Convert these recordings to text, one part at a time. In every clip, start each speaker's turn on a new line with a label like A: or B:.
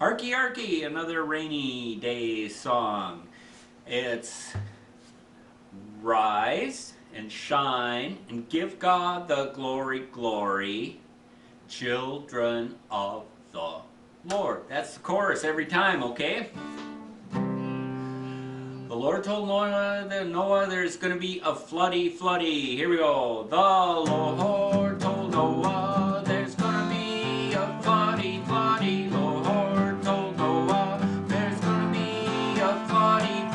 A: Arky, Arky, another rainy day song. It's rise and shine and give God the glory, glory, children of the Lord. That's the chorus every time, okay? The Lord told Noah there's going to be a floody. Here we go. The Lord told Noah there's going to be a floody. Lord told Noah there's going to be a floody.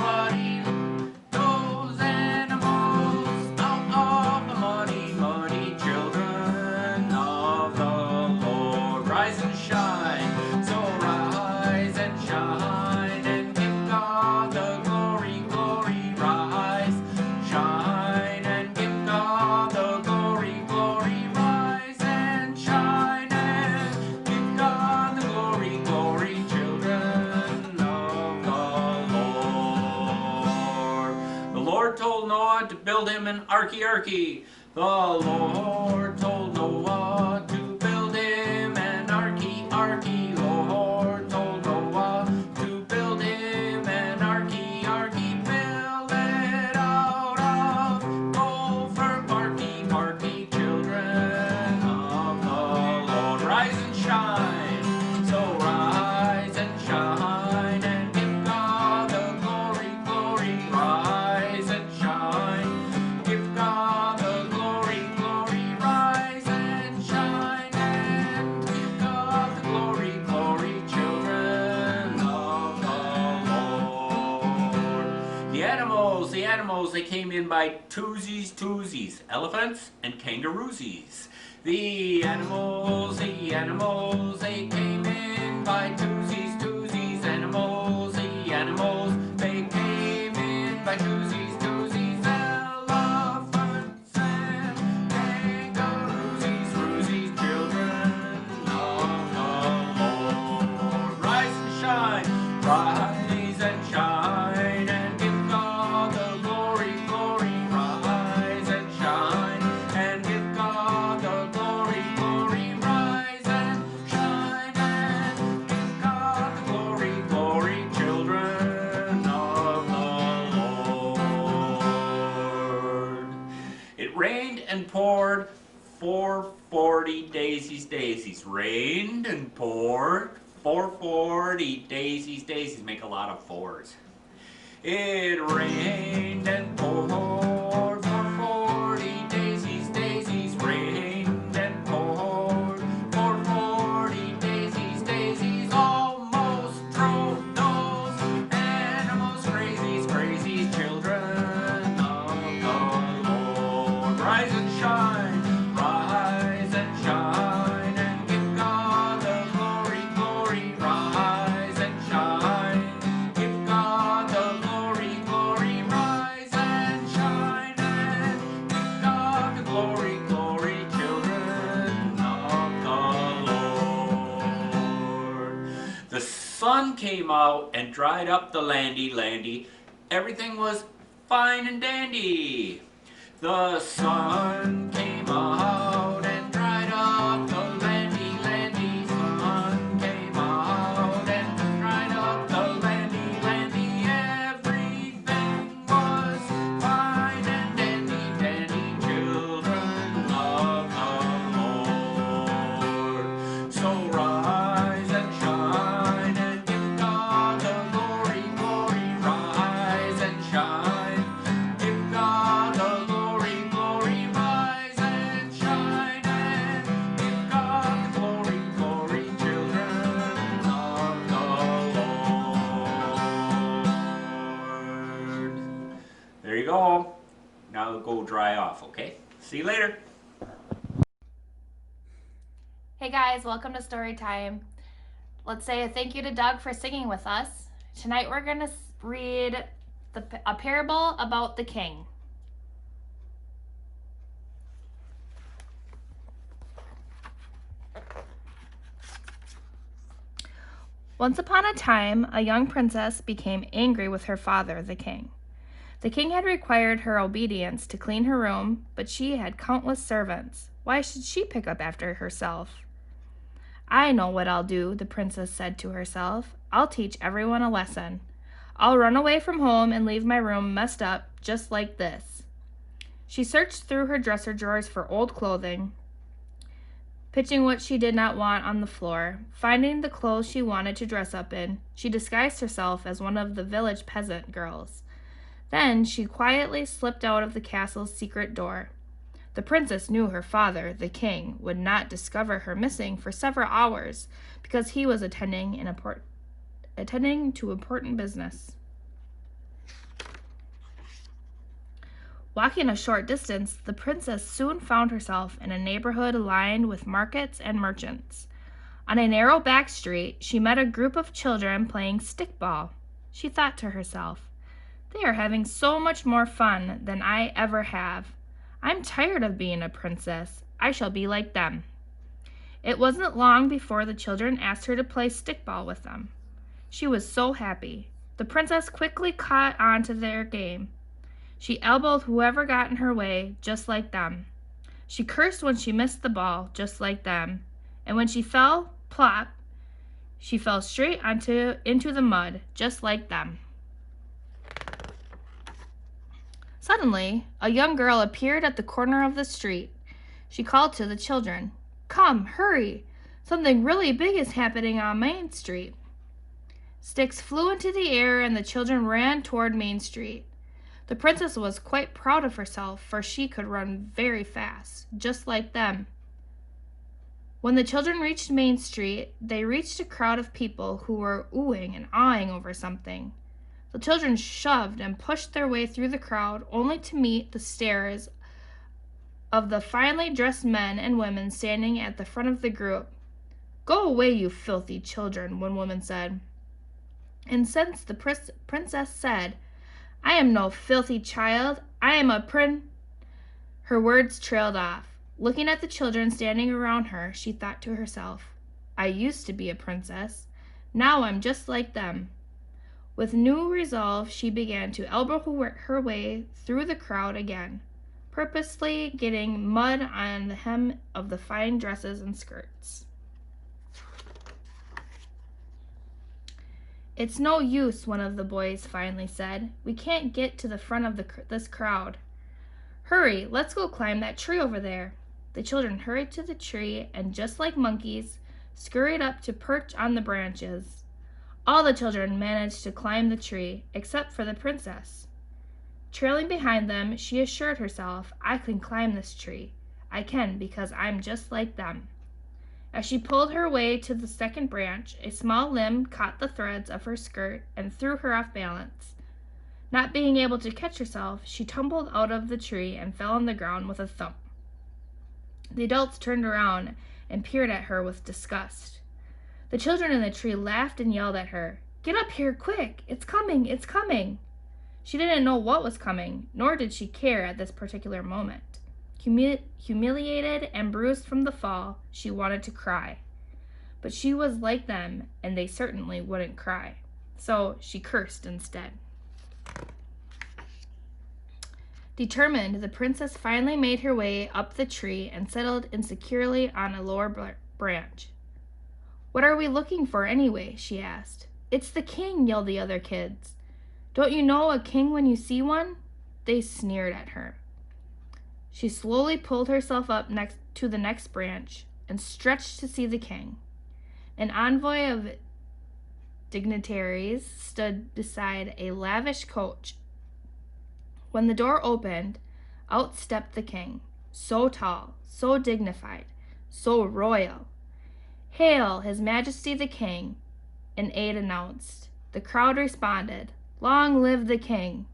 A: Those animals out of the muddy children of the Lord. Rise and shine. So rise and shine and give God the glory. Rise, shine and give God the glory. Rise and shine and give God the glory. Children of the Lord. The Lord told Noah to build him an arky. The Lord told Noah to build him an arky. Lord told Noah to build him an arky. Build it out of gopher barky. Children of the Lord. Rise and shine. So rise and shine and give God the glory. Rise and shine. Give God the glory. Rise and shine and give God the glory. Children of the Lord. The animals, they came in by twosies, elephants and kangaroosies. The animals, they came in by twosies, animals, they came in by twosies, elephants and kangaroosies, children of the Lord. Rise and shine and give God the glory. Rise and shine and give God the glory. Rise and shine and give God the glory. Children of the Lord. It rained and poured for 40 daisies. Rained and poured for 40 daisies. Make a lot of fours. It rained and poured for 40 daisies. Rained and poured for 40 daisies. Almost drove those animals crazy. Children of the Lord. Rise and shine. And give God the glory. Rise and shine. Give God the glory. Rise and shine and give God the glory. Children of the Lord. The sun came out and dried up the landy. Everything was fine and dandy. The sun came out and dried up the landy. Sun came out and dried up the landy. Everything was fine and dandy. Children of the Lord. So rise and shine and give God the glory. Rise and shine. Give God the glory. Rise and shine and give God the glory. Children of the Lord. There you go. Now go dry off, okay? See you later.
B: Hey guys, welcome to Storytime. Let's say a thank you to Doug for singing with us. Tonight we're going to read a parable about the king. Once upon a time, a young princess became angry with her father, the king. The king had required her obedience to clean her room, but she had countless servants. Why should she pick up after herself? I know what I'll do, the princess said to herself. I'll teach everyone a lesson. I'll run away from home and leave my room messed up just like this. She searched through her dresser drawers for old clothing, pitching what she did not want on the floor. Finding the clothes she wanted to dress up in, she disguised herself as one of the village peasant girls. Then she quietly slipped out of the castle's secret door. The princess knew her father, the king, would not discover her missing for several hours because he was attending to important business. Walking a short distance, the princess soon found herself in a neighborhood lined with markets and merchants. On a narrow back street, she met a group of children playing stickball. She thought to herself, "They are having so much more fun than I ever have. I'm tired of being a princess. I shall be like them." It wasn't long before the children asked her to play stickball with them. She was so happy. The princess quickly caught on to their game. She elbowed whoever got in her way, just like them. She cursed when she missed the ball, just like them. And when she fell, plop, she fell straight into the mud, just like them. Suddenly, a young girl appeared at the corner of the street. She called to the children, "Come, hurry! Something really big is happening on Main Street." Sticks flew into the air and the children ran toward Main Street. The princess was quite proud of herself, for she could run very fast, just like them. When the children reached Main Street, they reached a crowd of people who were oohing and awing over something. The children shoved and pushed their way through the crowd, only to meet the stares of the finely dressed men and women standing at the front of the group. "Go away, you filthy children," one woman said. And since the princess said, "I am no filthy child, I am a her words trailed off. Looking at the children standing around her, she thought to herself, "I used to be a princess. Now I'm just like them." With new resolve, she began to elbow her way through the crowd again, purposely getting mud on the hem of the fine dresses and skirts. "It's no use," one of the boys finally said. "We can't get to the front of this crowd." "Hurry, let's go climb that tree over there." The children hurried to the tree and, just like monkeys, scurried up to perch on the branches. All the children managed to climb the tree, except for the princess. Trailing behind them, she assured herself, "I can climb this tree. I can because I'm just like them." As she pulled her way to the second branch, a small limb caught the threads of her skirt and threw her off balance. Not being able to catch herself, she tumbled out of the tree and fell on the ground with a thump. The adults turned around and peered at her with disgust. The children in the tree laughed and yelled at her, "Get up here, quick! It's coming! It's coming!" She didn't know what was coming, nor did she care at this particular moment. Humiliated and bruised from the fall, she wanted to cry. But she was like them, and they certainly wouldn't cry. So she cursed instead. Determined, the princess finally made her way up the tree and settled insecurely on a lower branch. "What are we looking for anyway?" she asked. "It's the king," yelled the other kids. "Don't you know a king when you see one?" They sneered at her. She slowly pulled herself up to the next branch and stretched to see the king. An envoy of dignitaries stood beside a lavish coach. When the door opened, out stepped the king, so tall, so dignified, so royal. "Hail, His Majesty the King," an aide announced. The crowd responded, "Long live the king."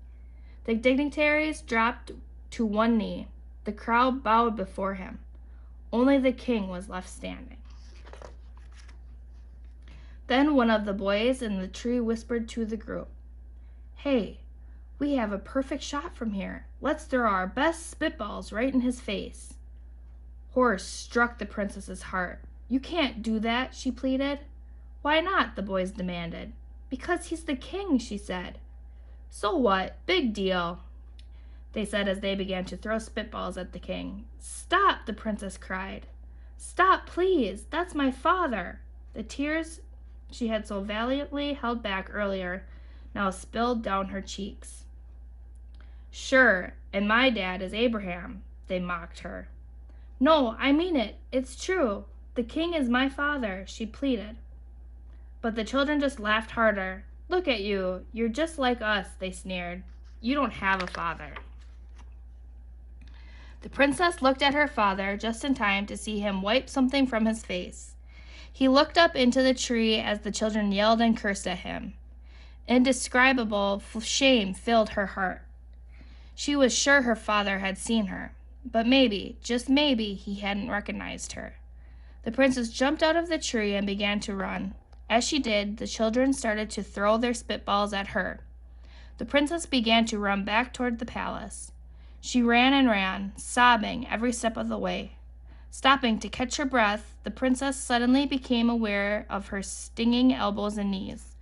B: The dignitaries dropped to one knee. The crowd bowed before him. Only the king was left standing. Then one of the boys in the tree whispered to the group, "Hey, we have a perfect shot from here. Let's throw our best spitballs right in his face." Horror struck the princess's heart. "You can't do that," she pleaded. "Why not?" the boys demanded. "Because he's the king," she said. "So what? Big deal," they said as they began to throw spitballs at the king. "Stop!" the princess cried. Stop, please! That's my father! The tears she had so valiantly held back earlier now spilled down her cheeks. Sure, and my dad is Abraham, they mocked her. No, I mean it. It's true. The king is my father, she pleaded. But the children just laughed harder. Look at you. You're just like us, they sneered. You don't have a father. The princess looked at her father just in time to see him wipe something from his face. He looked up into the tree as the children yelled and cursed at him. Indescribable shame filled her heart. She was sure her father had seen her, but maybe, just maybe, he hadn't recognized her. The princess jumped out of the tree and began to run. As she did, the children started to throw their spitballs at her. The princess began to run back toward the palace. She ran and ran, sobbing every step of the way. Stopping to catch her breath, the princess suddenly became aware of her stinging elbows and knees.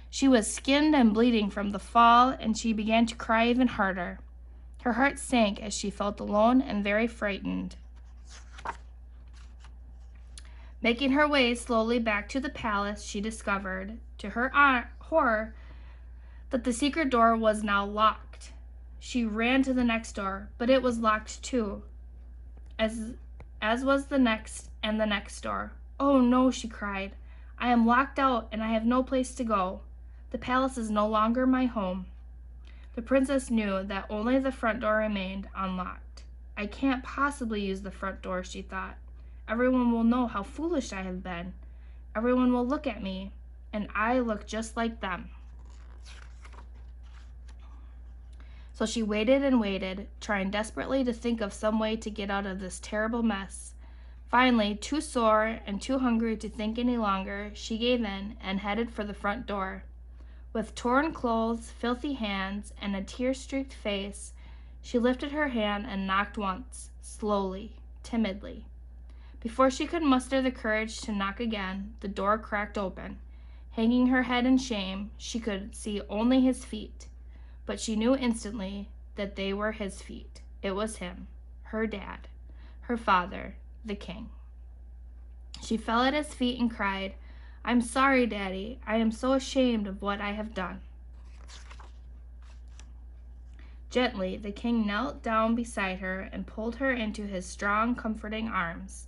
B: She was skinned and bleeding from the fall, and she began to cry even harder. Her heart sank as she felt alone and very frightened. Making her way slowly back to the palace, she discovered, to her horror, that the secret door was now locked. She ran to the next door, but it was locked too, as was the next and the next door. Oh no, she cried. I am locked out and I have no place to go. The palace is no longer my home. The princess knew that only the front door remained unlocked. I can't possibly use the front door, she thought. Everyone will know how foolish I have been. Everyone will look at me, and I look just like them. So she waited and waited, trying desperately to think of some way to get out of this terrible mess. Finally, too sore and too hungry to think any longer, she gave in and headed for the front door. With torn clothes, filthy hands, and a tear-streaked face, she lifted her hand and knocked once, slowly, timidly. Before she could muster the courage to knock again, the door cracked open. Hanging her head in shame, she could see only his feet. But she knew instantly that they were his feet. It was him, her dad, her father, the king. She fell at his feet and cried, I'm sorry, Daddy. I am so ashamed of what I have done. Gently, the king knelt down beside her and pulled her into his strong, comforting arms.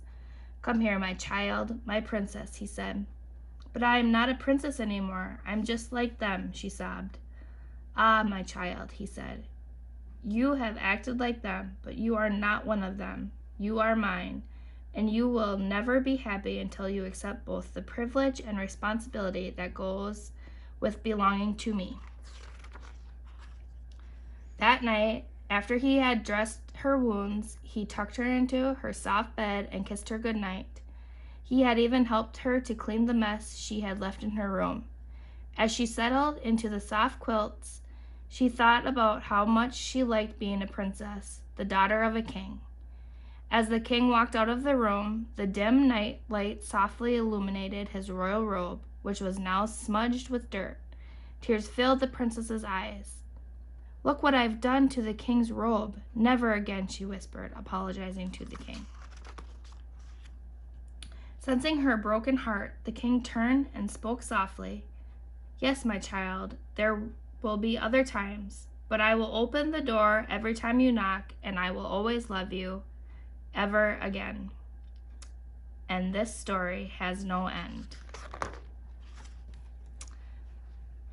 B: Come here, my child, my princess, he said. But I am not a princess anymore. I'm just like them, she sobbed. Ah, my child, he said. You have acted like them, but you are not one of them. You are mine, and you will never be happy until you accept both the privilege and responsibility that goes with belonging to me. That night, after he had dressed her wounds, he tucked her into her soft bed and kissed her good night. He had even helped her to clean the mess she had left in her room. As she settled into the soft quilts, she thought about how much she liked being a princess, the daughter of a king. As the king walked out of the room, the dim night light softly illuminated his royal robe, which was now smudged with dirt. Tears filled the princess's eyes. Look what I've done to the king's robe. Never again, she whispered, apologizing to the king. Sensing her broken heart, the king turned and spoke softly. Yes, my child, there will be other times, but I will open the door every time you knock, and I will always love you, ever again. And this story has no end.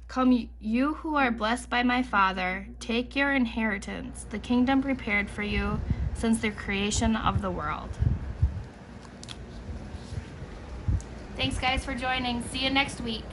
B: Come, you who are blessed by my Father, take your inheritance, the kingdom prepared for you since the creation of the world. Thanks, guys, for joining. See you next week.